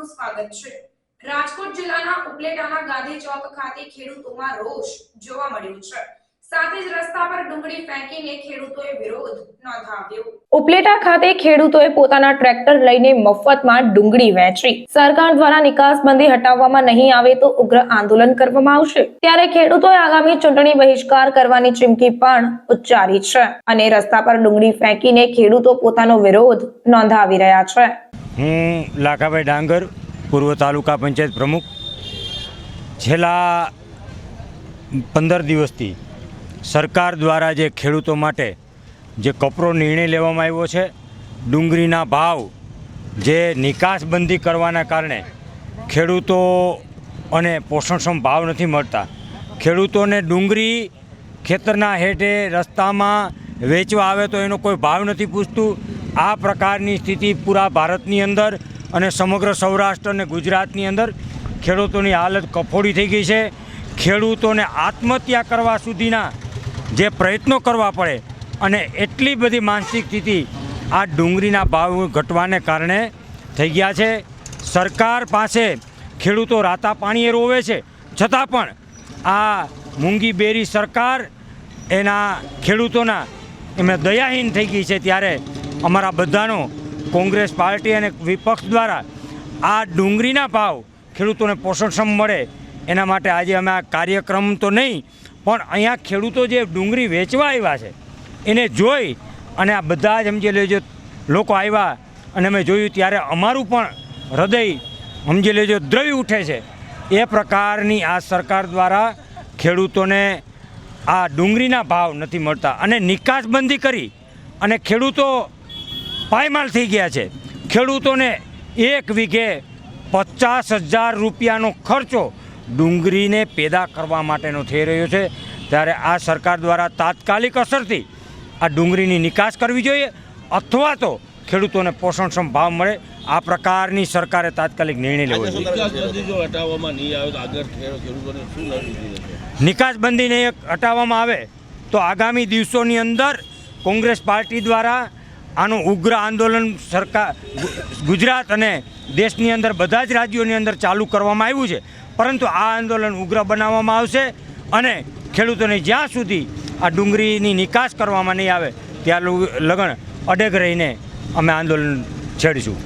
આપનું સ્વાગત છે। રાજકોટ જિલ્લાના ઉપલેટાના ગાંધી ચોક ખાતે ખેડૂતોમાં રોષ જોવા મળ્યો છે। સાથે જ રસ્તા પર ડુંગળી ફેંકીને ખેડૂતોએ વિરોધ નોંધાવ્યો। ઉપલેટા ખાતે ખેડૂતોએ પોતાના ટ્રેક્ટર લઈને મફતમાં ડુંગળી વેચી। સરકાર દ્વારા નિકાસબંધી હટાવવામાં નહીં આવે તો ઉગ્ર આંદોલન કરવામાં આવશે। ત્યારે ખેડૂતોએ આગામી ચૂંટણી બહિષ્કાર કરવાની ચીમકી પણ ઉચ્ચારી છે અને રસ્તા પર ડુંગળી ફેંકીને ખેડૂતો પોતાનો વિરોધ નોંધાવી રહ્યા છે। હું લાખાભાઈ ડાંગર, પૂર્વ તાલુકા પંચાયત પ્રમુખ। છેલ્લા 15 દિવસથી સરકાર દ્વારા જે ખેડૂતો માટે જે કપરો નિર્ણય લેવામાં આવ્યો છે, ડુંગળીના ભાવ જે નિકાસબંધી કરવાના કારણે ખેડૂતો અને પોષણક્ષમ ભાવ નથી મળતા, ખેડૂતોને ડુંગળી ખેતરના હેઠે રસ્તામાં વેચવા આવે તો એનો કોઈ ભાવ નથી પૂછતું। આ પ્રકારની સ્થિતિ પૂરા ભારતની અંદર અને સમગ્ર સૌરાષ્ટ્ર અને ગુજરાતની અંદર ખેડૂતોની હાલત કફોડી થઈ ગઈ છે। ખેડૂતોને આત્મહત્યા કરવા સુધીના જે પ્રયત્નો કરવા પડે અને એટલી બધી માનસિક સ્થિતિ આ ડુંગળીના ભાવ ઘટવાને કારણે થઈ ગયા છે। સરકાર પાસે ખેડૂતો રાતા પાણીએ રોવે છે, છતાં પણ આ મૂંગી બેરી સરકાર એના ખેડૂતોના એમને દયાહીન થઈ ગઈ છે। ત્યારે અમારા બધાનો કોંગ્રેસ પાર્ટી અને વિપક્ષ દ્વારા આ ડુંગળીના ભાવ ખેડૂતોને પોષણક્ષમ મળે એના માટે આજે અમે આ કાર્યક્રમ તો નહીં પણ અહીંયા ખેડૂતો જે ડુંગળી વેચવા આવ્યા છે એને જોઈ અને આ બધા જ સમજી લેજો લોકો આવ્યા અને અમે જોયું ત્યારે અમારું પણ હૃદય સમજી લેજો દ્રવી ઉઠે છે। એ પ્રકારની આ સરકાર દ્વારા ખેડૂતોને આ ડુંગળીના ભાવ નથી મળતા અને નિકાસબંધી કરી અને ખેડૂતો પાયમાલ થઈ ગયા છે। ખેડૂતોને 1 વીઘે 50,000 રૂપિયાનો ખર્ચો ડુંગળીને પેદા કરવા માટેનો થઈ રહ્યો છે। ત્યારે આ સરકાર દ્વારા તાત્કાલિક અસરથી આ ડુંગળીની નિકાસ કરવી જોઈએ અથવા તો ખેડૂતોને પોષણક્ષમ ભાવ મળે આ પ્રકારની સરકારે તાત્કાલિક નિર્ણય લેવો જોઈએ। નિકાસબંધીને હટાવવામાં આવે તો આગામી દિવસોની અંદર કોંગ્રેસ પાર્ટી દ્વારા આનું ઉગ્ર આંદોલન સરકાર ગુજરાત અને દેશની અંદર બધા જ રાજ્યોની અંદર ચાલુ કરવામાં આવ્યું છે, પરંતુ આ આંદોલન ઉગ્ર બનાવવામાં આવશે અને ખેડૂતોને જ્યાં સુધી આ ડુંગળીની નિકાસ કરવામાં નહીં આવે ત્યાં લગન અડગ રહીને અમે આંદોલન છેડીશું।